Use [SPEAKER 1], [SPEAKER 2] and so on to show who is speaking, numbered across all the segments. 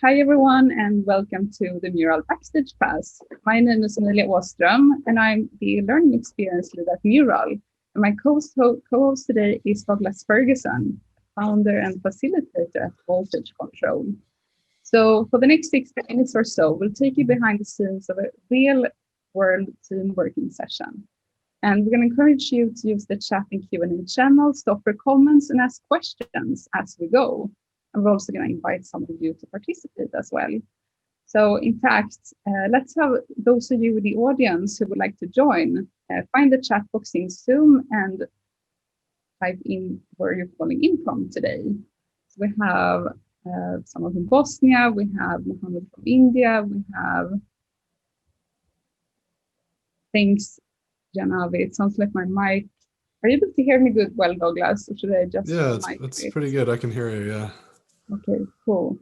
[SPEAKER 1] Hi everyone and welcome to the Mural Backstage class. My name is Emilia Åström and I'm the Learning Experience Lead at Mural. And my co-host today is Douglas Ferguson, founder and facilitator at Voltage Control. So for the next 60 minutes or so, we'll take you behind the scenes of a real world team working session. And we're going to encourage you to use the chat and Q&A channels to offer comments and ask questions as we go. And we're also going to invite some of you to participate as well. So in fact, let's have those of you in the audience who would like to join, find the chat box in Zoom and type in where you're calling in from today. So we have someone from Bosnia, we have Mohammed from India, we have, thanks, Janavi. It sounds like my mic. Are you able to hear me good, well, Douglas? Or should I just?
[SPEAKER 2] Yeah, it's pretty good. I can hear you, yeah.
[SPEAKER 1] Okay, cool.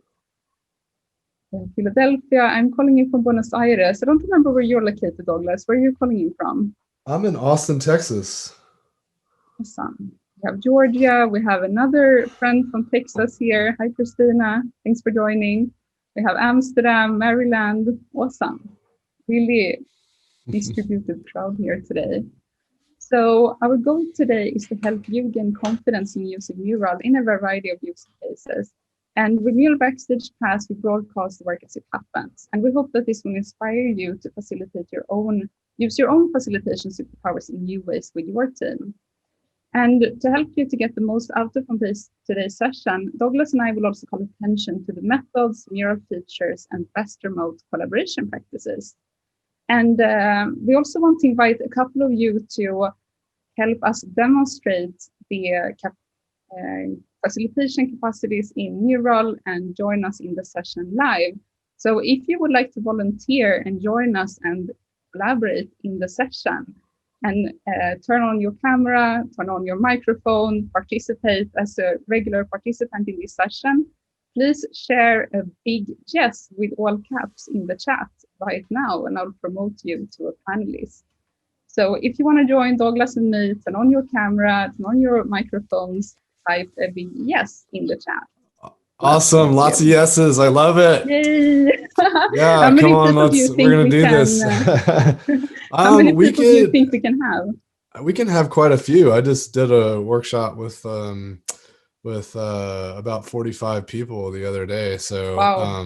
[SPEAKER 1] Philadelphia, I'm calling you from Buenos Aires. I don't remember where you're located, Douglas. Where are you calling in from?
[SPEAKER 2] I'm in Austin, Texas.
[SPEAKER 1] Awesome. We have Georgia. We have another friend from Texas here. Hi, Christina. Thanks for joining. We have Amsterdam, Maryland. Awesome. Really distributed crowd here today. So our goal today is to help you gain confidence in using Mural in a variety of use cases. And with Mural Backstage Pass, we broadcast the work as it happens. And we hope that this will inspire you to use your own facilitation superpowers in new ways with your team. And to help you to get the most out of today's session, Douglas and I will also call attention to the methods, Mural features, and best remote collaboration practices. And we also want to invite a couple of you to help us demonstrate the facilitation capacities in Mural and join us in the session live. So if you would like to volunteer and join us and collaborate in the session and turn on your camera, turn on your microphone, participate as a regular participant in this session, please share a big yes with all caps in the chat right now, and I'll promote you to a panelist. So if you want to join Douglas and me, turn on your camera, turn on your microphones, type a big yes in the chat.
[SPEAKER 2] Awesome, lots of yeses. I love it.
[SPEAKER 1] Yay!
[SPEAKER 2] Yeah,
[SPEAKER 1] how many
[SPEAKER 2] come on,
[SPEAKER 1] we're
[SPEAKER 2] gonna do this.
[SPEAKER 1] How many people do you think we can have?
[SPEAKER 2] We can have quite a few. I just did a workshop with about 45 people the other day. So
[SPEAKER 1] wow.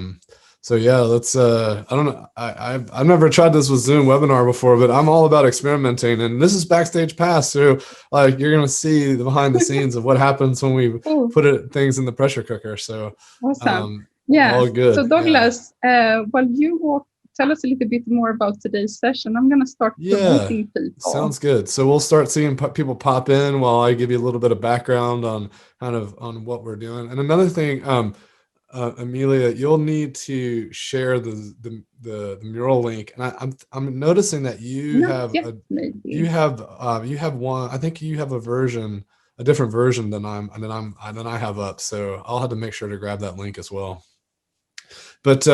[SPEAKER 2] So yeah, let's I don't know, I've never tried this with Zoom webinar before, but I'm all about experimenting, and this is Backstage Pass, so like you're gonna see the behind the scenes of what happens when we put things in the pressure cooker. So
[SPEAKER 1] awesome. Yeah,
[SPEAKER 2] all good.
[SPEAKER 1] So Douglas, while you tell us a little bit more about today's session, I'm gonna start promoting people.
[SPEAKER 2] Sounds good. So we'll start seeing people pop in while I give you a little bit of background on on what we're doing. And another thing, Emilia, you'll need to share the mural link, and I'm noticing that you have one. I think you have a different version than I have up. So I'll have to make sure to grab that link as well. But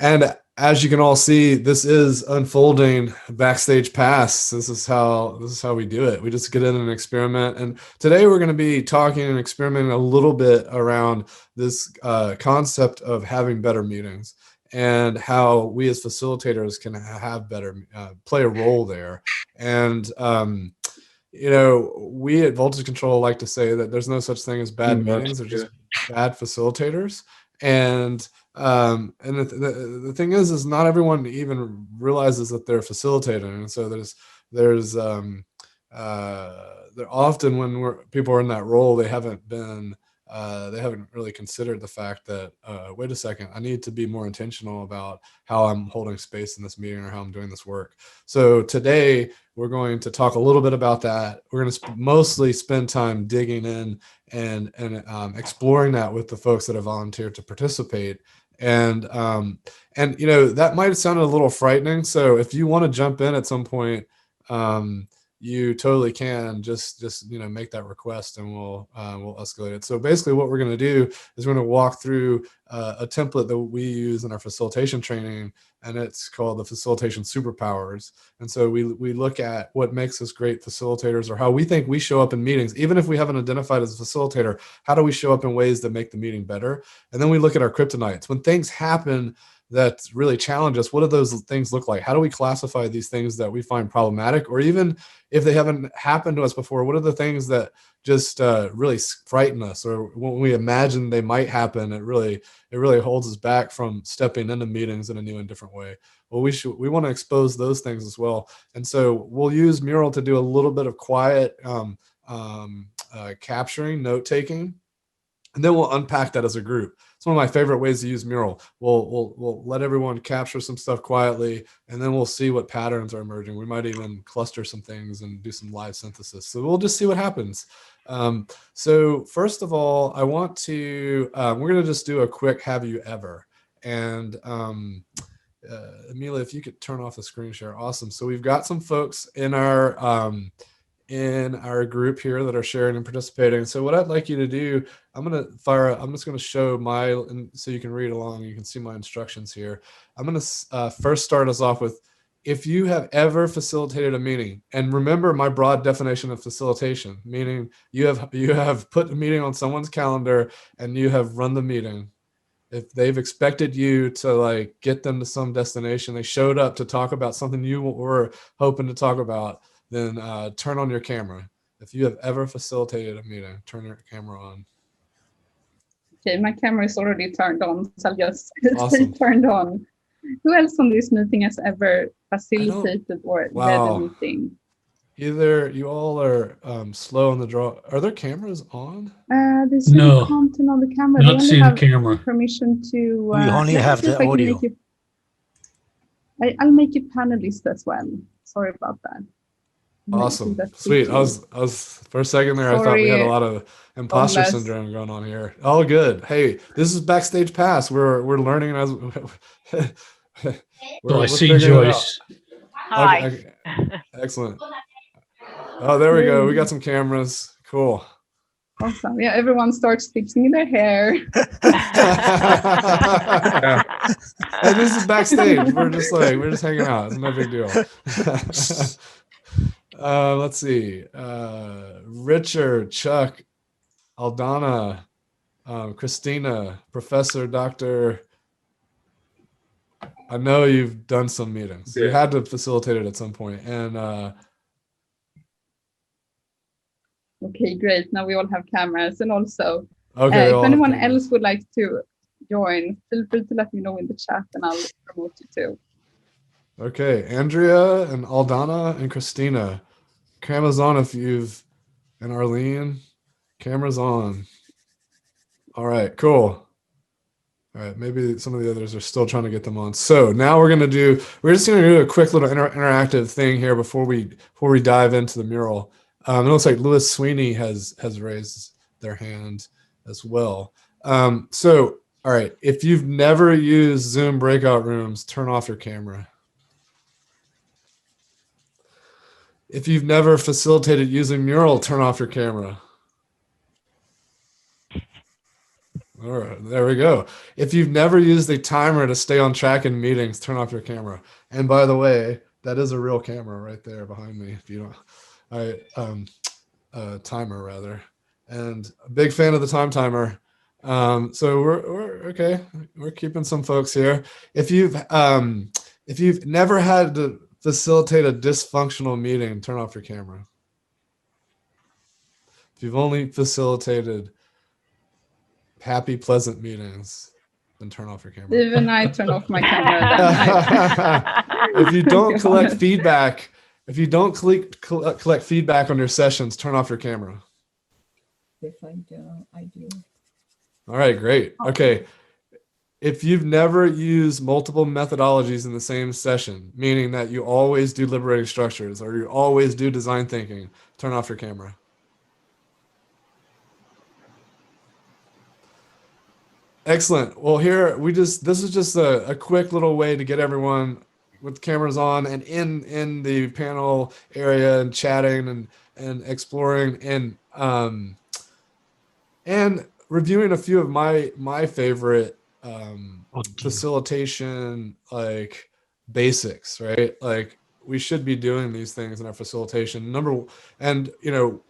[SPEAKER 2] and as you can all see, this is unfolding Backstage Pass. This is how we do it. We just get in and experiment. And today we're going to be talking and experimenting a little bit around this concept of having better meetings and how we as facilitators can have better, play a role there. And you know, we at Voltage Control like to say that there's no such thing as bad meetings. They're just bad facilitators. And the thing is not everyone even realizes that they're facilitating, and so there's often when people are in that role, they haven't really considered the fact that wait a second, I need to be more intentional about how I'm holding space in this meeting or how I'm doing this work. So today we're going to talk a little bit about that. We're going to mostly spend time digging in and exploring that with the folks that have volunteered to participate. And you know, that might have sounded a little frightening. So if you want to jump in at some point, you totally can just make that request, and we'll escalate it. So basically what we're going to do is we're going to walk through a template that we use in our facilitation training, and it's called the facilitation superpowers. And so we look at what makes us great facilitators, or how we think we show up in meetings. Even if we haven't identified as a facilitator, how do we show up in ways that make the meeting better? And then we look at our kryptonites. When things happen that really challenge us, what do those things look like? How do we classify these things that we find problematic? Or even if they haven't happened to us before, what are the things that just really frighten us? Or when we imagine they might happen, it really holds us back from stepping into meetings in a new and different way. Well, we want to expose those things as well. And so we'll use Mural to do a little bit of quiet capturing, note taking, and then we'll unpack that as a group. It's one of my favorite ways to use Mural. We'll let everyone capture some stuff quietly, and then we'll see what patterns are emerging. We might even cluster some things and do some live synthesis. So we'll just see what happens. So first of all, I want to, we're going to just do a quick have you ever. And Amelia, if you could turn off the screen share. Awesome. So we've got some folks in our group here that are sharing and participating. So what I'd like you to do, I'm just going to show and so you can read along. You can see my instructions here. I'm going to first start us off with, if you have ever facilitated a meeting, and remember my broad definition of facilitation, meaning you have put a meeting on someone's calendar and you have run the meeting. If they've expected you to get them to some destination, they showed up to talk about something you were hoping to talk about, then turn on your camera. If you have ever facilitated a meeting, turn your camera on.
[SPEAKER 1] Okay, my camera is already turned on, so I'll just
[SPEAKER 2] Awesome.
[SPEAKER 1] stay turned on. Who else on this meeting has ever facilitated or led a meeting?
[SPEAKER 2] Either you all are slow on the draw. Are there cameras on?
[SPEAKER 1] There's no content on the camera.
[SPEAKER 3] Not seeing the camera.
[SPEAKER 1] Permission to.
[SPEAKER 4] We only have the audio.
[SPEAKER 1] I'll make you panelist as well. Sorry about that.
[SPEAKER 2] Awesome. Sweet. I was for a second there, I thought we had a lot of imposter syndrome going on here. All good. Hey, this is Backstage Pass. We're learning as
[SPEAKER 3] I see Joyce.
[SPEAKER 5] Hi.
[SPEAKER 2] Okay. Excellent. Oh, there we go. We got some cameras. Cool.
[SPEAKER 1] Awesome. Yeah, everyone starts fixing their hair.
[SPEAKER 2] Hey, this is Backstage. We're just hanging out. It's no big deal. Let's see. Richard, Chuck, Aldana, Christina, Professor, Dr. I know you've done some meetings. You had to facilitate it at some point. And
[SPEAKER 1] okay, great. Now we all have cameras. And also,
[SPEAKER 2] okay,
[SPEAKER 1] if anyone else would like to join, feel free to let me know in the chat and I'll promote you too.
[SPEAKER 2] Okay, Andrea and Aldana and Christina. Cameras on and Arlene, cameras on. All right, cool. All right, maybe some of the others are still trying to get them on. So now we're just gonna do a quick little interactive thing here before we dive into the mural. It looks like Lewis Sweeney has raised their hand as well. So, all right, if you've never used Zoom breakout rooms, turn off your camera. If you've never facilitated using Mural, turn off your camera. All right, there we go. If you've never used a timer to stay on track in meetings, turn off your camera. And by the way, that is a real camera right there behind me. If you don't, timer rather. And a big fan of the timer. So we're okay. We're keeping some folks here. If you've never had to facilitate a dysfunctional meeting, turn off your camera. If you've only facilitated happy, pleasant meetings, then turn off your camera.
[SPEAKER 1] Even I turn off my camera.
[SPEAKER 2] If you don't collect feedback, collect feedback on your sessions, turn off your camera.
[SPEAKER 6] If I do, I do.
[SPEAKER 2] All right, great. Okay. If you've never used multiple methodologies in the same session, meaning that you always do liberating structures or you always do design thinking, turn off your camera. Excellent. Well, here this is just a quick little way to get everyone with cameras on and in the panel area and chatting and exploring and reviewing a few of my favorite facilitation like basics, right? Like we should be doing these things in our facilitation and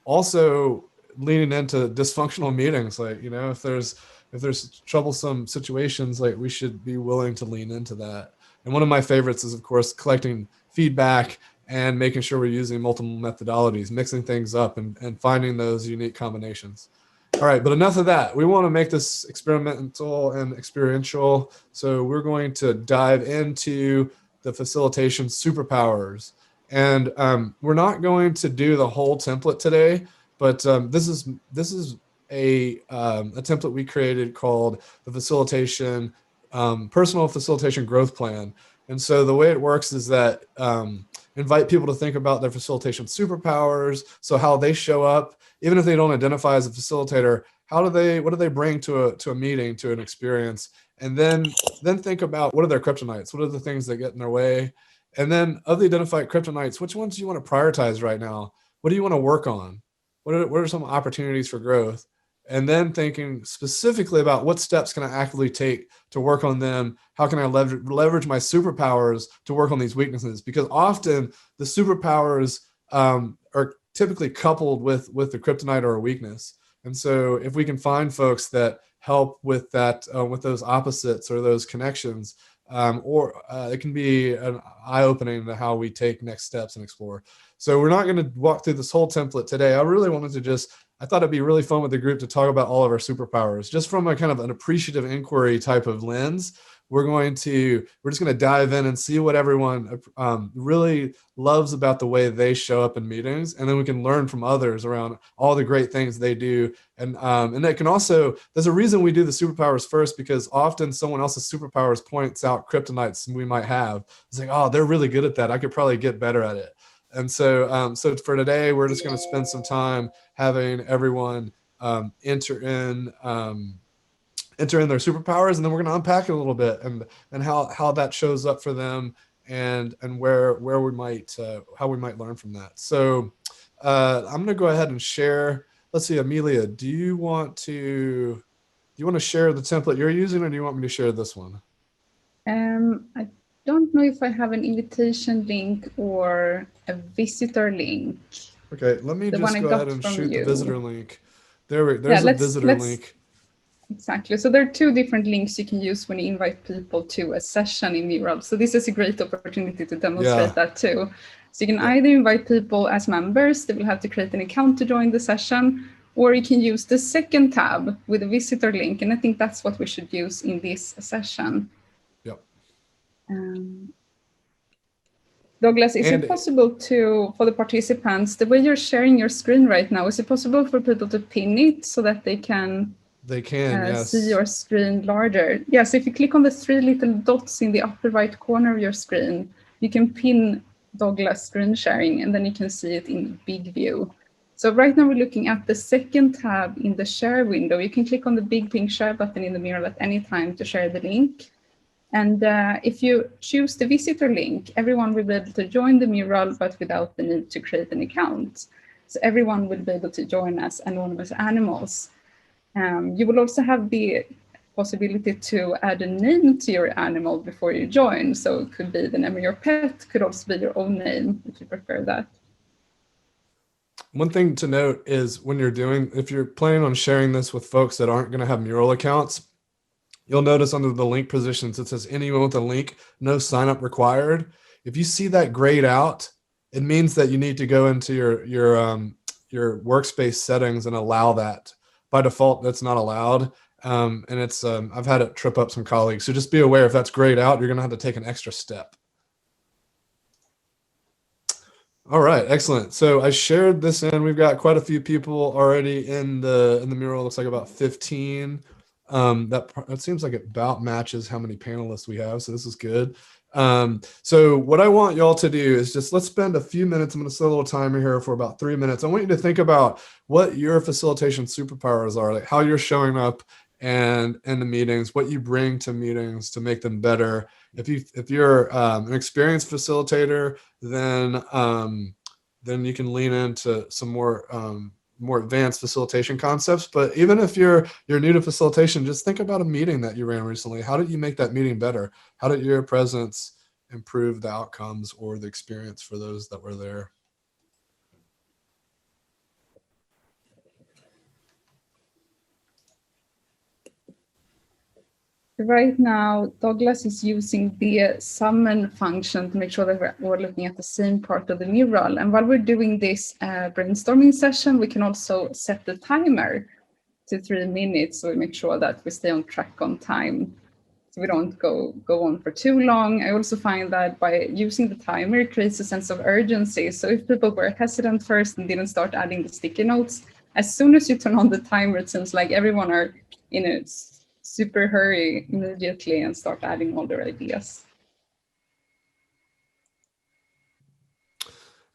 [SPEAKER 2] also leaning into dysfunctional meetings, like if there's troublesome situations, like we should be willing to lean into that. And one of my favorites is of course collecting feedback and making sure we're using multiple methodologies, mixing things up and finding those unique combinations. All right, but enough of that. We want to make this experimental and experiential. So we're going to dive into the facilitation superpowers. And we're not going to do the whole template today, but this is a template we created called the facilitation personal facilitation growth plan. And so the way it works is that invite people to think about their facilitation superpowers. So how they show up, even if they don't identify as a facilitator, what do they bring to a meeting, to an experience? And then think about what are their kryptonites? What are the things that get in their way? And then of the identified kryptonites, which ones do you want to prioritize right now? What do you want to work on? What are some opportunities for growth? And then thinking specifically about what steps can I actively take to work on them? How can I leverage my superpowers to work on these weaknesses? Because often the superpowers are typically coupled with the kryptonite or a weakness. And so if we can find folks that help with that, with those opposites or those connections, it can be an eye-opening to how we take next steps and explore. So we're not going to walk through this whole template today. I really wanted to I thought it'd be really fun with the group to talk about all of our superpowers, just from a kind of an appreciative inquiry type of lens. We're just going to dive in and see what everyone really loves about the way they show up in meetings. And then we can learn from others around all the great things they do. And that can also, there's a reason we do the superpowers first, because often someone else's superpowers points out kryptonites we might have. It's like, oh, they're really good at that. I could probably get better at it. And so, so for today, we're just going to spend some time having everyone enter in their superpowers, and then we're going to unpack it a little bit and how that shows up for them and where we might how we might learn from that. So I'm going to go ahead and share. Let's see, Amelia, do you want to share the template you're using, or do you want me to share this one?
[SPEAKER 1] I don't know if I have an invitation link or a visitor link.
[SPEAKER 2] Okay, let me just go ahead and shoot the visitor link. There's a visitor link.
[SPEAKER 1] Exactly. So there are two different links you can use when you invite people to a session in Mural. So this is a great opportunity to demonstrate that too. So you can either invite people as members, they will have to create an account to join the session, or you can use the second tab with a visitor link. And I think that's what we should use in this session.
[SPEAKER 2] Yep.
[SPEAKER 1] Douglas, is it possible for the participants, the way you're sharing your screen right now, is it possible for people to pin it so that they can
[SPEAKER 2] yes,
[SPEAKER 1] see your screen larger? Yes, if you click on the three little dots in the upper right corner of your screen, you can pin Douglas screen sharing, and then you can see it in big view. So right now we're looking at the second tab in the share window. You can click on the big pink share button in the Mural at any time to share the link. And if you choose the visitor link, everyone will be able to join the Mural, but without the need to create an account. So everyone will be able to join as anonymous animals. You will also have the possibility to add a name to your animal before you join. So it could be the name of your pet, could also be your own name if you prefer that.
[SPEAKER 2] One thing to note is if you're planning on sharing this with folks that aren't going to have Mural accounts, you'll notice under the link positions, it says anyone with a link, no sign up required. If you see that grayed out, it means that you need to go into your workspace settings and allow that. By default, that's not allowed. And it's, I've had it trip up some colleagues. So just be aware, if that's grayed out, you're going to have to take an extra step. All right, excellent. So I shared this in. We've got quite a few people already in the Mural. It looks like about 15. That seems like it about matches how many panelists we have. So this is good. So what I want y'all to do is let's spend a few minutes. I'm going to set a little timer here for about 3 minutes. I want you to think about what your facilitation superpowers are, like how you're showing up and in the meetings, what you bring to meetings to make them better. if you're an experienced facilitator, then you can lean into some more advanced facilitation concepts. But even if you're new to facilitation, just think about a meeting that you ran recently. How did you make that meeting better? How did your presence improve the outcomes or the experience for those that were there?
[SPEAKER 1] Right now, Douglas is using the summon function to make sure that we're looking at the same part of the mural. And while we're doing this brainstorming session, we can also set the timer to 3 minutes, so we make sure that we stay on track on time, so we don't go on for too long. I also find that by using the timer, it creates a sense of urgency. So if people were hesitant first and didn't start adding the sticky notes, as soon as you turn on the timer, it seems like everyone are in a super hurry immediately and start adding all their ideas.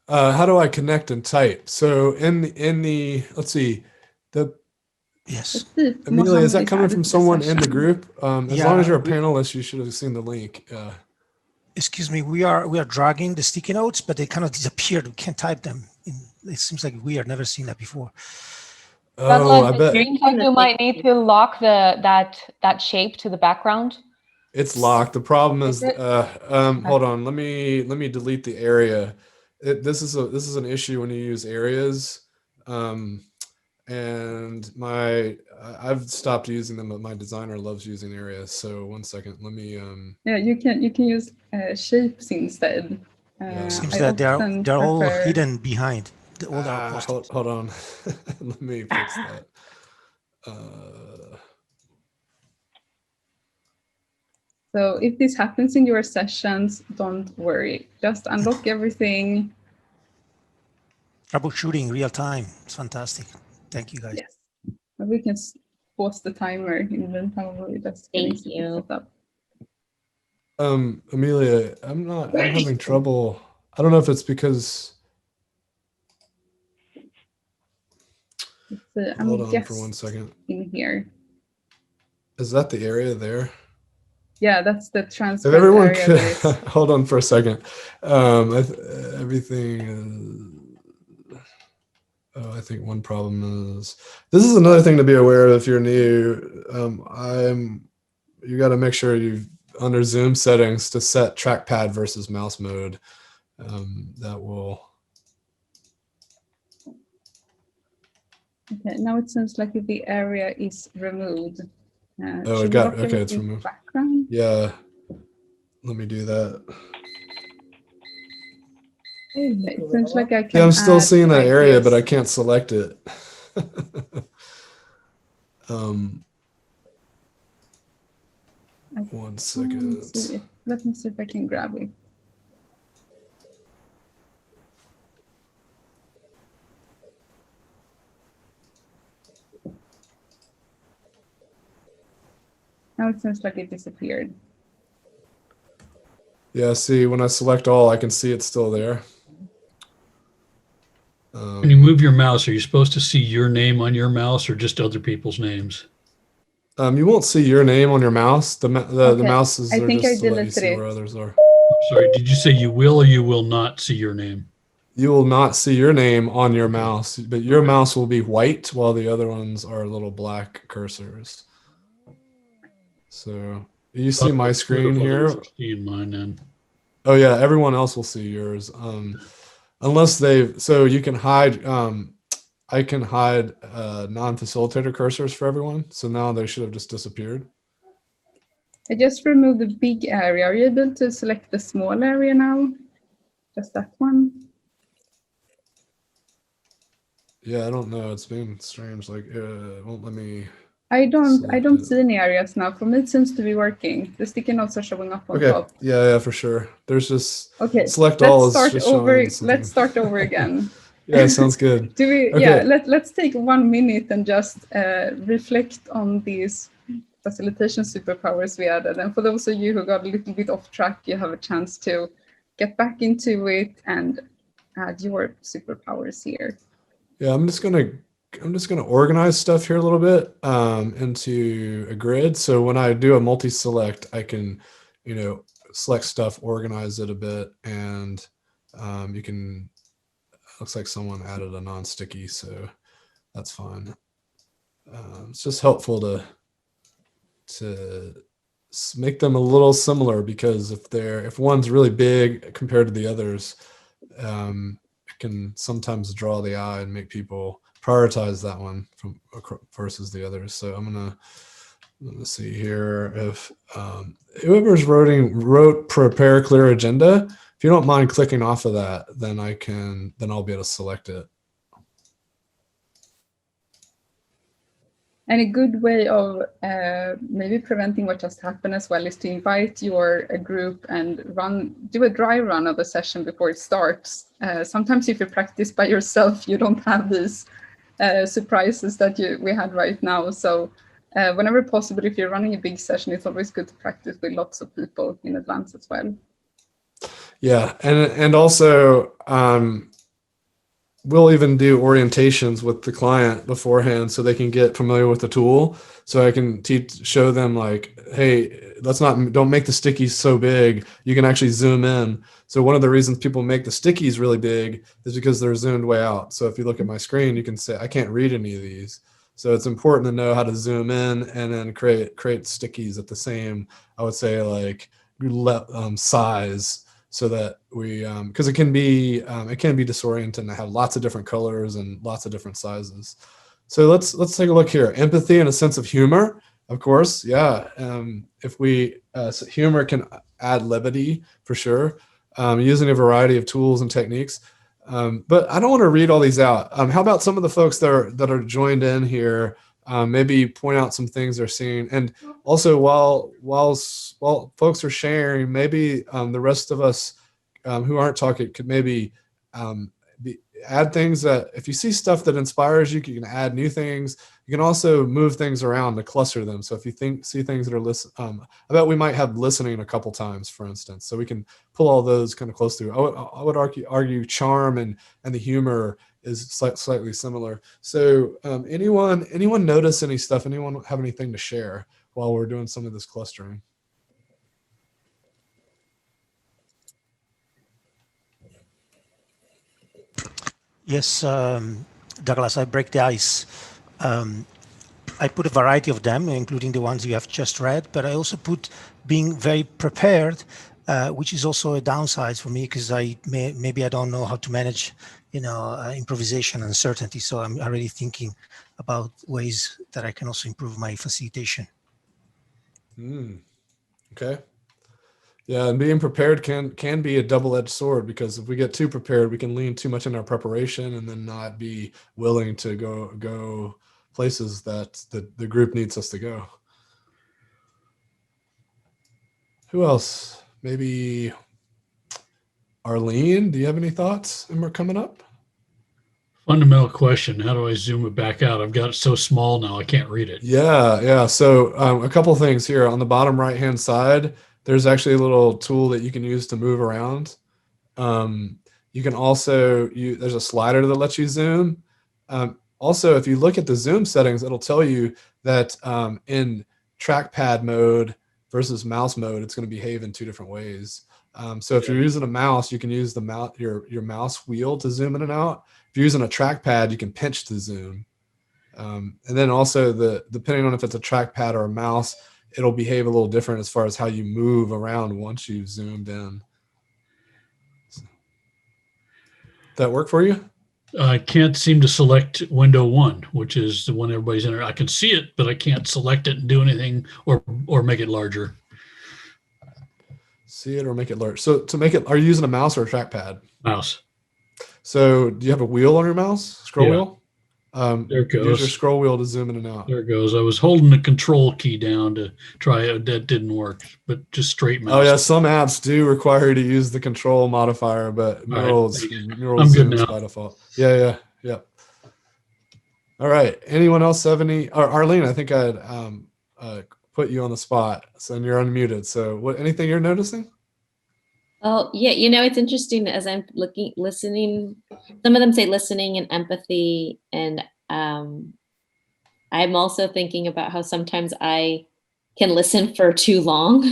[SPEAKER 2] How do I connect and type? So in the let's see,
[SPEAKER 4] Yes.
[SPEAKER 2] Amelia, is that coming from someone in the group? As long as you're a
[SPEAKER 4] we-
[SPEAKER 2] panelist, you should have seen the link.
[SPEAKER 4] Excuse me, we are dragging the sticky notes, but they kind of disappeared. We can't type them. It seems like we have never seen that before.
[SPEAKER 2] Oh, I
[SPEAKER 5] It
[SPEAKER 2] bet
[SPEAKER 5] seems like you might need to lock that shape to the background.
[SPEAKER 2] it's locked. The problem is,
[SPEAKER 5] Is it?
[SPEAKER 2] hold on. Let me delete the area. This is an issue when you use areas. And I've stopped using them, but my designer loves using areas. So 1 second, let me
[SPEAKER 1] Yeah, you can use shapes instead.
[SPEAKER 4] It seems
[SPEAKER 1] I
[SPEAKER 4] that they're all
[SPEAKER 1] prefer-
[SPEAKER 4] hidden behind all our post-its.
[SPEAKER 2] hold on. Let me fix that.
[SPEAKER 1] So if this happens in your sessions, don't worry. Just unlock everything.
[SPEAKER 4] Troubleshooting real time. It's fantastic. Thank you guys.
[SPEAKER 1] Yes. And we can pause the timer in the meantime. We're just getting
[SPEAKER 5] Thank you.
[SPEAKER 1] set up.
[SPEAKER 2] Amelia, I'm having trouble. I don't know if it's because.
[SPEAKER 1] So
[SPEAKER 2] Hold
[SPEAKER 1] I'm
[SPEAKER 2] on for 1 second.
[SPEAKER 1] in here.
[SPEAKER 2] Is that the area there?
[SPEAKER 1] Yeah, that's the
[SPEAKER 2] If
[SPEAKER 1] transfer
[SPEAKER 2] everyone
[SPEAKER 1] area.
[SPEAKER 2] could
[SPEAKER 1] that is-
[SPEAKER 2] hold on for a second. Everything. I think one problem is this is another thing to be aware of if you're new. You got to make sure you've under Zoom settings to set trackpad versus mouse mode. That will.
[SPEAKER 1] Okay, now it seems like the area is removed.
[SPEAKER 2] Oh,
[SPEAKER 1] should
[SPEAKER 2] it
[SPEAKER 1] we
[SPEAKER 2] got
[SPEAKER 1] lock
[SPEAKER 2] okay. It's
[SPEAKER 1] everything
[SPEAKER 2] removed.
[SPEAKER 1] Background.
[SPEAKER 2] Yeah. Let me do that.
[SPEAKER 1] Okay, it seems like I can.
[SPEAKER 2] Yeah, I'm still
[SPEAKER 1] add
[SPEAKER 2] seeing that area, but I
[SPEAKER 1] ideas.
[SPEAKER 2] can't select it.
[SPEAKER 1] I
[SPEAKER 2] 1
[SPEAKER 1] can't
[SPEAKER 2] second.
[SPEAKER 1] see it. Let me see if I can grab it. Now it seems like it disappeared.
[SPEAKER 2] Yeah, see, when I select all, I can see it's still there.
[SPEAKER 3] When you move your mouse, are you supposed to see your name on your mouse or just other people's names?
[SPEAKER 2] You won't see your name on your mouse. The
[SPEAKER 1] Okay,
[SPEAKER 2] mouses
[SPEAKER 1] I
[SPEAKER 2] are
[SPEAKER 1] think I
[SPEAKER 2] just to let you
[SPEAKER 1] deleted
[SPEAKER 2] see
[SPEAKER 1] it.
[SPEAKER 2] where others are.
[SPEAKER 3] Sorry, did you say you will or you will not see your name?
[SPEAKER 2] You will not see your name on your mouse, but your mouse will be white while the other ones are little black cursors. So you see my screen here.
[SPEAKER 3] Seeing mine then.
[SPEAKER 2] Oh yeah, everyone else will see yours. Unless so you can hide. I can hide non-facilitator cursors for everyone. So now they should have just disappeared.
[SPEAKER 1] I just removed the big area. Are you able to select the small area now? Just that one?
[SPEAKER 2] Yeah, I don't know. It's been strange. Like, it won't let me.
[SPEAKER 1] I don't
[SPEAKER 2] select it.
[SPEAKER 1] see any areas now. For me, it seems to be working. The sticky notes are showing up on
[SPEAKER 2] Okay.
[SPEAKER 1] top.
[SPEAKER 2] Yeah, for sure. There's just
[SPEAKER 1] Okay.
[SPEAKER 2] select all is just showing
[SPEAKER 1] Let's
[SPEAKER 2] something.
[SPEAKER 1] start over again.
[SPEAKER 2] Yeah, sounds good.
[SPEAKER 1] Do we?
[SPEAKER 2] Okay.
[SPEAKER 1] Yeah. Let's take 1 minute and just reflect on these facilitation superpowers we added. And for those of you who got a little bit off track, you have a chance to get back into it and add your superpowers here.
[SPEAKER 2] Yeah, I'm just gonna organize stuff here a little bit into a grid. So when I do a multi-select, I can, select stuff, organize it a bit, and you can, looks like someone added a non-sticky, so that's fine. It's just helpful to make them a little similar, because if one's really big compared to the others, it can sometimes draw the eye and make people prioritize that one versus the others. So I'm gonna see here if whoever's wrote prepare clear agenda. If you don't mind clicking off of that, then I'll be able to select it.
[SPEAKER 1] And a good way of maybe preventing what just happened as well is to invite your group and do a dry run of a session before it starts. Sometimes if you practice by yourself, you don't have these surprises that we had right now. So whenever possible, if you're running a big session, it's always good to practice with lots of people in advance as well.
[SPEAKER 2] Yeah, and also we'll even do orientations with the client beforehand so they can get familiar with the tool. So I can show them like, hey, don't make the stickies so big. You can actually zoom in. So one of the reasons people make the stickies really big is because they're zoomed way out. So if you look at my screen, you can say, I can't read any of these. So it's important to know how to zoom in and then create stickies at the same, I would say, like size, so that we, because it can be disorienting to have lots of different colors and lots of different sizes. So let's take a look here. Empathy and a sense of humor, of course, yeah. So humor can add levity for sure, using a variety of tools and techniques. But I don't want to read all these out. How about some of the folks that are joined in here? Maybe point out some things they're seeing, and also while folks are sharing, maybe the rest of us who aren't talking could maybe add things that, if you see stuff that inspires you, you can add new things. You can also move things around to cluster them. So if you see things that are I bet we might have listening a couple times, for instance, so we can pull all those kind of close through. I would argue charm and the humor is slightly similar. So anyone notice any stuff? Anyone have anything to share while we're doing some of this clustering?
[SPEAKER 4] Yes, Douglas, I break the ice. I put a variety of them, including the ones you have just read, but I also put being very prepared, which is also a downside for me, because maybe I don't know how to manage, improvisation and uncertainty. So I'm already thinking about ways that I can also improve my facilitation.
[SPEAKER 2] Okay. Yeah, and being prepared can be a double-edged sword, because if we get too prepared, we can lean too much in our preparation and then not be willing to go places that the group needs us to go. Who else? Maybe Arlene, do you have any thoughts? And we're coming up.
[SPEAKER 3] Fundamental question. How do I zoom it back out? I've got it so small now I can't read it.
[SPEAKER 2] Yeah. So a couple things here. On the bottom right-hand side, there's actually a little tool that you can use to move around. You can also, there's a slider that lets you zoom. Also, if you look at the zoom settings, it'll tell you that in trackpad mode versus mouse mode, it's going to behave in two different ways. So if you're using a mouse, you can use your mouse wheel to zoom in and out. If you're using a trackpad, you can pinch to zoom. And then also depending on if it's a trackpad or a mouse, it'll behave a little different as far as how you move around once you've zoomed in. That work for you?
[SPEAKER 3] I can't seem to select window 1, which is the one everybody's in. I can see it, but I can't select it and do anything or make it larger.
[SPEAKER 2] See it or make it large. So to make it, are you using a mouse or a trackpad?
[SPEAKER 3] Mouse.
[SPEAKER 2] So do you have a wheel on your mouse? Scroll wheel?
[SPEAKER 3] There it goes.
[SPEAKER 2] Use your scroll wheel to zoom in and out.
[SPEAKER 3] There it goes. I was holding the control key down to try it. That didn't work, but just straight mouse.
[SPEAKER 2] Oh yeah, some apps do require you to use the control modifier, but Mural zooms by default. Yeah. All right. Anyone else have any? Or Arlene, I think I'd put you on the spot, so you're unmuted. So anything you're noticing?
[SPEAKER 7] Oh, yeah, it's interesting as I'm listening. Some of them say listening and empathy. And I'm also thinking about how sometimes I can listen for too long.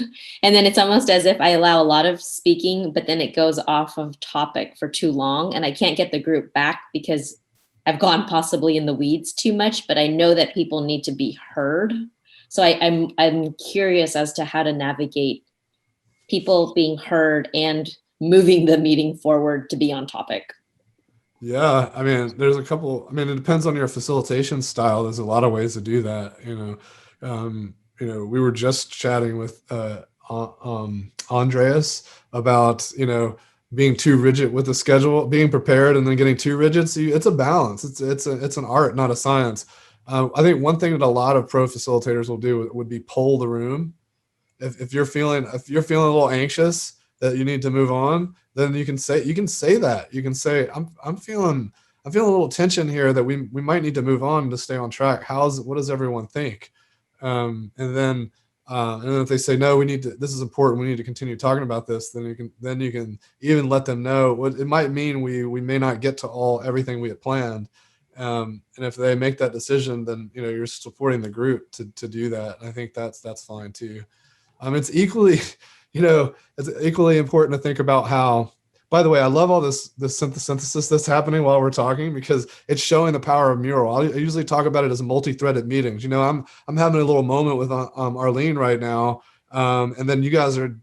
[SPEAKER 7] And then it's almost as if I allow a lot of speaking, but then it goes off of topic for too long. And I can't get the group back because I've gone possibly in the weeds too much, but I know that people need to be heard. So I'm curious as to how to navigate people being heard and moving the meeting forward to be on topic.
[SPEAKER 2] Yeah, I mean, there's a couple. I mean, it depends on your facilitation style. There's a lot of ways to do that. We were just chatting with Andreas about being too rigid with the schedule, being prepared, and then getting too rigid. So it's a balance. It's an art, not a science. I think one thing that a lot of pro facilitators will do would be poll the room. If you're feeling a little anxious that you need to move on, then you can say that. You can say, I'm feeling a little tension here that we might need to move on to stay on track. What does everyone think? And then if they say, no, this is important, we need to continue talking about this, then you can even let them know what it might mean. We may not get to everything we had planned. And if they make that decision, then you're supporting the group to do that. And I think that's fine too. It's equally important to think about how, by the way, I love all this synthesis that's happening while we're talking, because it's showing the power of Mural. I usually talk about it as multi-threaded meetings. I'm having a little moment with Arlene right now. And then you guys are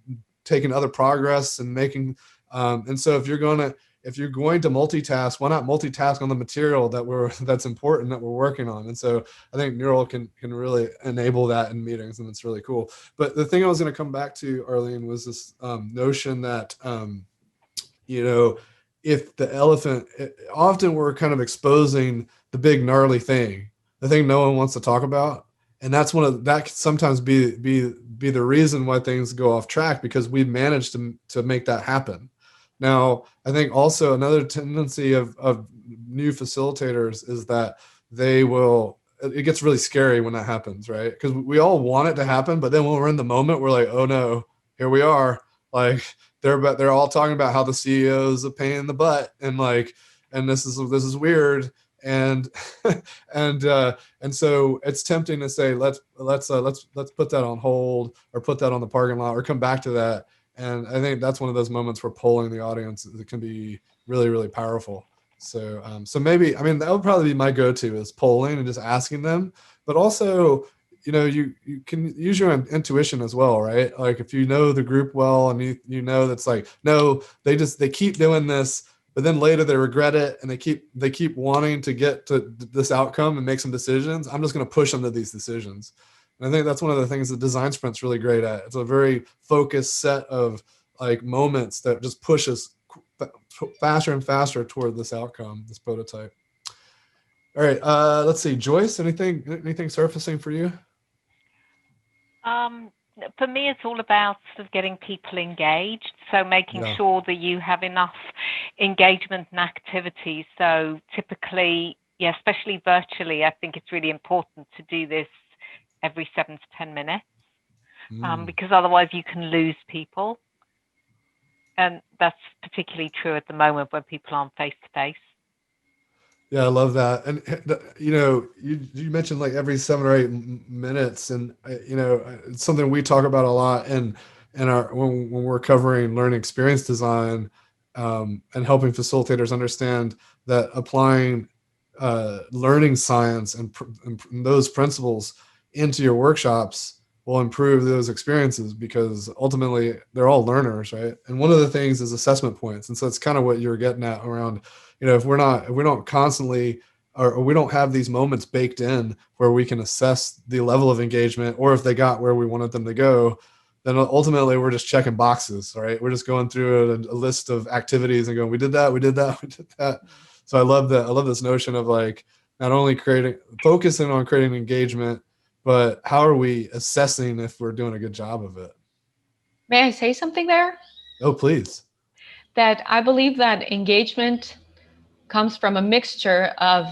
[SPEAKER 2] taking other progress and making, and so if you're going to multitask, why not multitask on the material that's important that we're working on? And so I think Mural can really enable that in meetings, and it's really cool. But the thing I was going to come back to, Arlene, was this notion that if the elephant, often we're kind of exposing the big gnarly thing, the thing no one wants to talk about, and that can sometimes be the reason why things go off track, because we've managed to make that happen. Now, I think also another tendency of new facilitators is that it gets really scary when that happens, right? Because we all want it to happen, but then when we're in the moment, we're like, oh no, here we are. Like they're all talking about how the CEO is a pain in the butt, and this is weird, and and so it's tempting to say let's put that on hold, or put that on the parking lot, or come back to that. And I think that's one of those moments where polling the audience that can be really, really powerful. So maybe, that would probably be my go-to, is polling and just asking them. But also, you can use your intuition as well, right? Like if you know the group well, and that's like, no, they keep doing this, but then later they regret it, and they keep wanting to get to this outcome and make some decisions. I'm just going to push them to these decisions. And I think that's one of the things that Design Sprint's really great at. It's a very focused set of moments that just push us faster and faster toward this outcome, this prototype. All right, let's see, Joyce, anything surfacing for you?
[SPEAKER 8] For me, it's all about sort of getting people engaged. So making sure that you have enough engagement and activities. So typically, especially virtually, I think it's really important to do this every 7 to 10 minutes, because otherwise you can lose people. And that's particularly true at the moment when people aren't face to face.
[SPEAKER 2] Yeah, I love that. And you mentioned like every 7 or 8 minutes, and it's something we talk about a lot when we're covering learning experience design, and helping facilitators understand that applying learning science and those principles into your workshops will improve those experiences, because ultimately they're all learners, right? And one of the things is assessment points. And so it's kind of what you're getting at around, if we don't constantly, or we don't have these moments baked in where we can assess the level of engagement, or if they got where we wanted them to go, then ultimately we're just checking boxes, right? We're just going through a list of activities and going, we did that, we did that, we did that. So I love that. I love this notion of like, not only focusing on creating engagement, but how are we assessing if we're doing a good job of it?
[SPEAKER 5] May I say something there?
[SPEAKER 2] Oh, please.
[SPEAKER 5] That I believe that engagement comes from a mixture of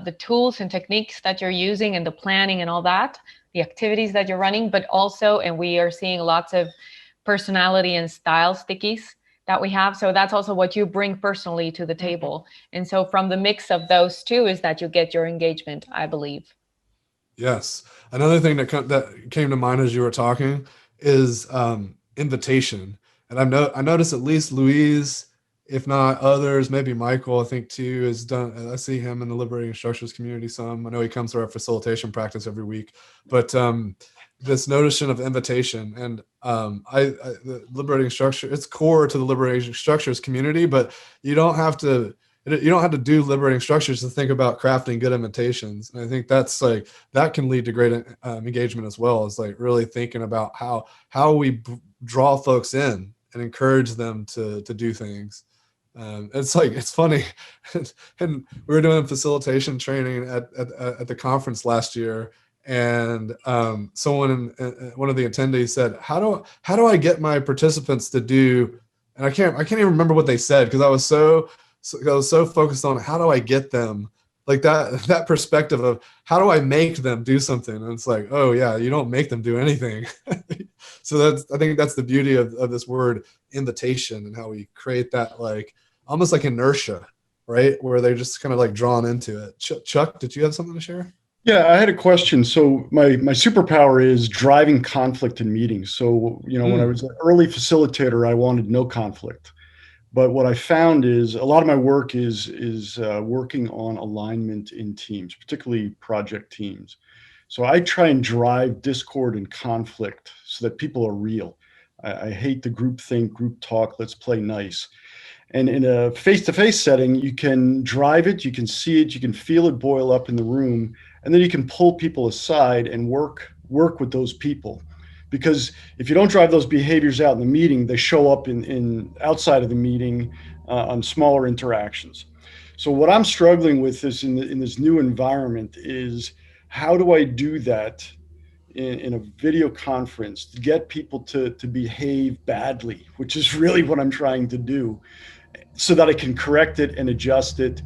[SPEAKER 5] the tools and techniques that you're using, and the planning and all that, the activities that you're running, but also, and we are seeing lots of personality and style stickies that we have. So that's also what you bring personally to the table. And so from the mix of those two is that you get your engagement, I believe.
[SPEAKER 2] Yes. Another thing that came to mind as you were talking is invitation. And I noticed at least Louise, if not others, maybe Michael, I think too, has done. I see him in the Liberating Structures community some. I know he comes to our facilitation practice every week, but this notion of invitation and the Liberating Structure, it's core to the Liberating Structures community, but you don't have to do liberating structures to think about crafting good invitations. And I think that's like, that can lead to great engagement as well, as like really thinking about how we draw folks in and encourage them to do things. It's funny. And we were doing facilitation training at the conference last year. And someone, one of the attendees said, how do I get my participants to do, and I can't even remember what they said, because I was so focused on how do I get them, like that perspective of how do I make them do something. And it's like, oh yeah, you don't make them do anything. So I think that's the beauty of this word invitation, and how we create that, like almost like inertia, right? Where they're just kind of like drawn into it. Chuck, did you have something to share?
[SPEAKER 9] Yeah, I had a question. So my superpower is driving conflict in meetings. So, when I was an early facilitator, I wanted no conflict. But what I found is a lot of my work is working on alignment in teams, particularly project teams. So I try and drive discord and conflict so that people are real. I hate the group think, group talk, let's play nice. And in a face-to-face setting, you can drive it, you can see it, you can feel it boil up in the room, and then you can pull people aside and work with those people. Because if you don't drive those behaviors out in the meeting, they show up in outside of the meeting on smaller interactions. So what I'm struggling with is in this new environment is, how do I do that in a video conference to get people to behave badly, which is really what I'm trying to do, so that I can correct it and adjust it.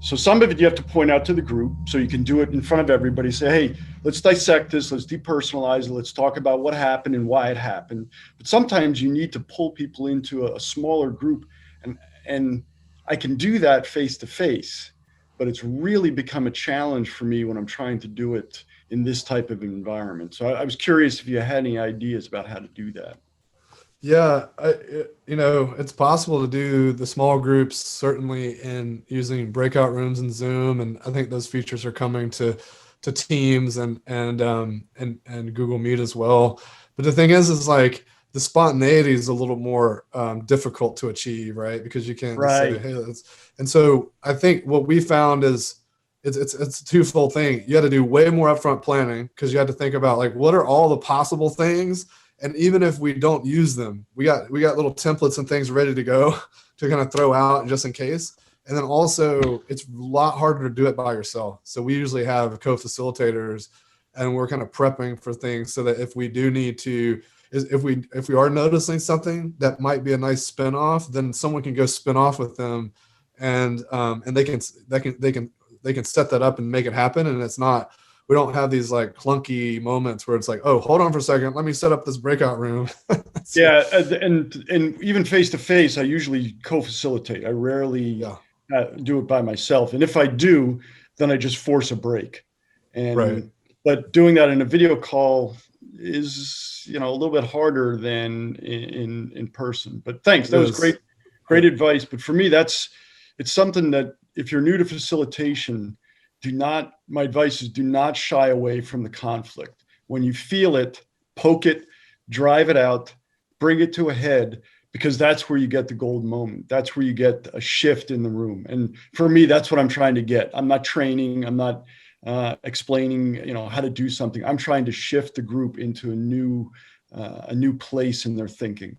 [SPEAKER 9] So some of it you have to point out to the group, so you can do it in front of everybody. Say, hey, let's dissect this, let's depersonalize it, let's talk about what happened and why it happened. But sometimes you need to pull people into a smaller group, and I can do that face to face, but it's really become a challenge for me when I'm trying to do it in this type of environment. So I was curious if you had any ideas about how to do that.
[SPEAKER 2] Yeah, it's possible to do the small groups, certainly in using breakout rooms in Zoom, and I think those features are coming to Teams and Google Meet as well. But the thing is like the spontaneity is a little more difficult to achieve, right? Because you can't just say, hey, and so I think what we found is it's a twofold thing. You had to do way more upfront planning, because you had to think about like, what are all the possible things. And even if we don't use them, we got little templates and things ready to go to kind of throw out just in case. And then also it's a lot harder to do it by yourself. So we usually have co-facilitators, and we're kind of prepping for things so that if we do need to, if we are noticing something that might be a nice spin-off, then someone can go spin off with them, and they can set that up and make it happen. And it's not, we don't have these like clunky moments where it's like, oh, hold on for a second, let me set up this breakout room.
[SPEAKER 9] Yeah, and even face to face, I usually co-facilitate. I rarely do it by myself, and if I do, then I just force a break. And
[SPEAKER 2] right.
[SPEAKER 9] But doing that in a video call is a little bit harder than in person. But thanks, that was great advice. But for me, it's something that if you're new to facilitation, my advice is do not shy away from the conflict. When you feel it, poke it, drive it out, bring it to a head, because that's where you get the gold moment. That's where you get a shift in the room. And for me, that's what I'm trying to get. I'm not training. I'm not explaining, how to do something. I'm trying to shift the group into a new place in their thinking.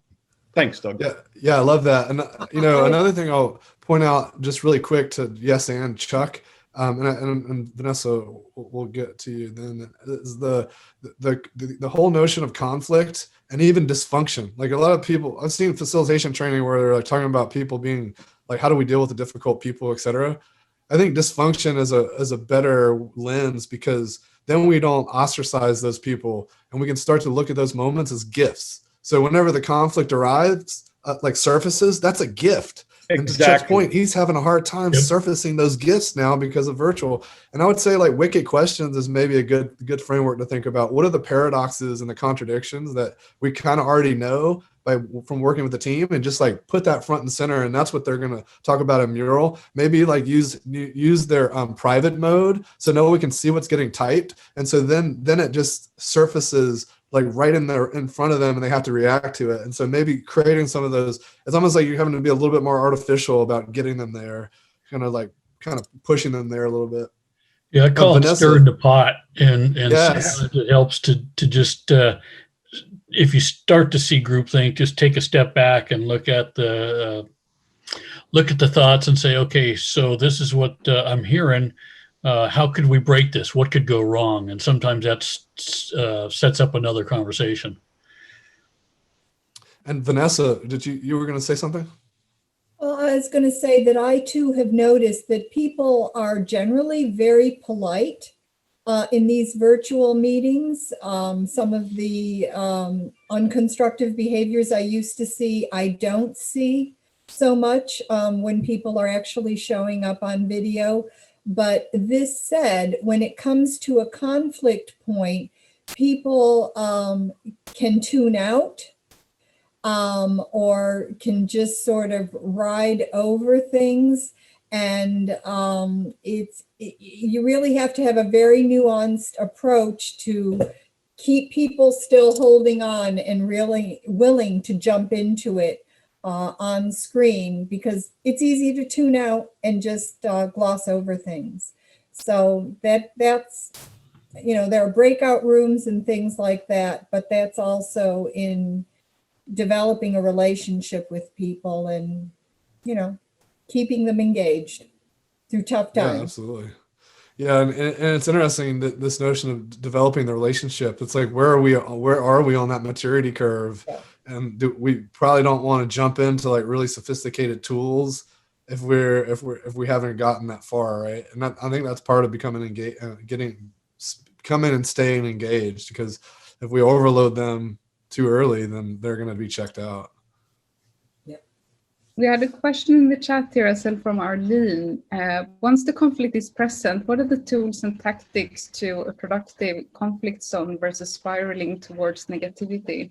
[SPEAKER 9] Thanks, Doug.
[SPEAKER 2] Yeah, I love that. And another thing I'll point out just really quick to Yes and Chuck, and Vanessa, we'll get to you then, is the whole notion of conflict and even dysfunction. Like a lot of people, I've seen facilitation training where they're like talking about people being like, how do we deal with the difficult people, et cetera. I think dysfunction is a better lens, because then we don't ostracize those people, and we can start to look at those moments as gifts. So whenever the conflict arrives, like surfaces, that's a gift. And to Chet's point, he's having a hard time surfacing those gifts now because of virtual. And I would say like Wicked Questions is maybe a good framework to think about. What are the paradoxes and the contradictions that we kind of already know from working with the team, and just like put that front and center. And that's what they're going to talk about in Mural. Maybe like use their private mode so no one can see what's getting typed. And so then it just surfaces like right in front of them, and they have to react to it. And so maybe creating some of those, it's almost like you're having to be a little bit more artificial about getting them there, kind of pushing them there a little bit.
[SPEAKER 3] Yeah, I call it stirring the pot, and
[SPEAKER 2] yes.
[SPEAKER 3] sometimes it helps to just if you start to see groupthink, just take a step back and look at the thoughts and say, okay, so this is what I'm hearing. How could we break this? What could go wrong? And sometimes that sets up another conversation.
[SPEAKER 2] And Vanessa, you were going to say something?
[SPEAKER 6] Well, I was going to say that I too have noticed that people are generally very polite in these virtual meetings. Some of the unconstructive behaviors I used to see, I don't see so much when people are actually showing up on video. But this said, when it comes to a conflict point, people can tune out or can just sort of ride over things. And you really have to have a very nuanced approach to keep people still holding on and really willing to jump into it on screen, because it's easy to tune out and just gloss over things. So that's, there are breakout rooms and things like that, but that's also in developing a relationship with people and, keeping them engaged through tough times.
[SPEAKER 2] Yeah, absolutely. Yeah, and it's interesting that this notion of developing the relationship. It's like, where are we on that maturity curve? Yeah. And we probably don't want to jump into like really sophisticated tools if we haven't gotten that far, right? And I think that's part of becoming engaged, coming and staying engaged. Because if we overload them too early, then they're going to be checked out.
[SPEAKER 1] We had a question in the chat here as well from Arlene. Once the conflict is present, what are the tools and tactics to a productive conflict zone versus spiraling towards negativity?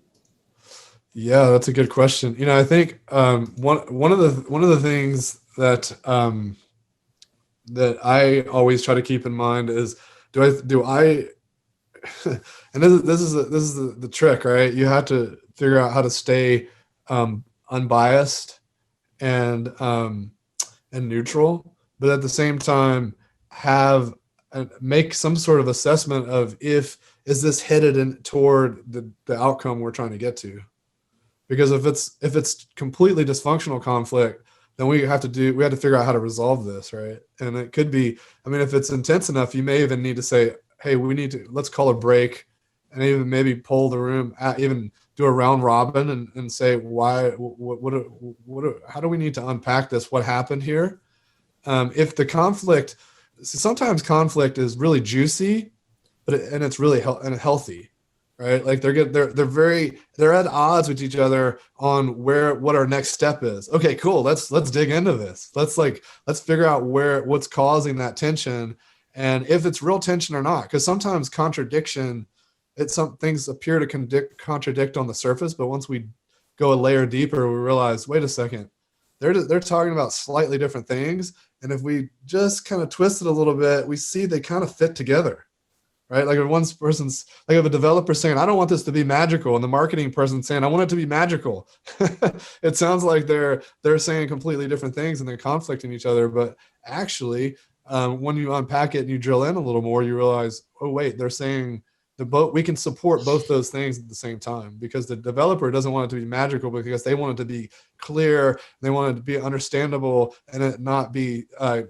[SPEAKER 2] Yeah, that's a good question. I think one of the things that that I always try to keep in mind is do I and this is the trick, right? You have to figure out how to stay unbiased and neutral, but at the same time make some sort of assessment of is this headed toward the outcome we're trying to get to. Because if it's completely dysfunctional conflict, then we have to figure out how to resolve this, right? And it could be, if it's intense enough, you may even need to say, hey, let's call a break, and even maybe poll the room, even do a round robin and say, how do we need to unpack this? What happened here? If the conflict, sometimes conflict is really juicy, and it's really healthy. Right, like they're at odds with each other on what our next step is. Okay, cool. Let's dig into this. Let's figure out what's causing that tension, and if it's real tension or not. Because sometimes contradiction, some things appear to contradict on the surface, but once we go a layer deeper, we realize, wait a second, they're talking about slightly different things, and if we just kind of twist it a little bit, we see they kind of fit together. Right? Like if a developer saying, I don't want this to be magical, and the marketing person saying, I want it to be magical. It sounds like they're saying completely different things and they're conflicting each other. But actually, when you unpack it and you drill in a little more, you realize, oh wait, they're saying we can support both those things at the same time, because the developer doesn't want it to be magical because they want it to be clear, they want it to be understandable, and it not be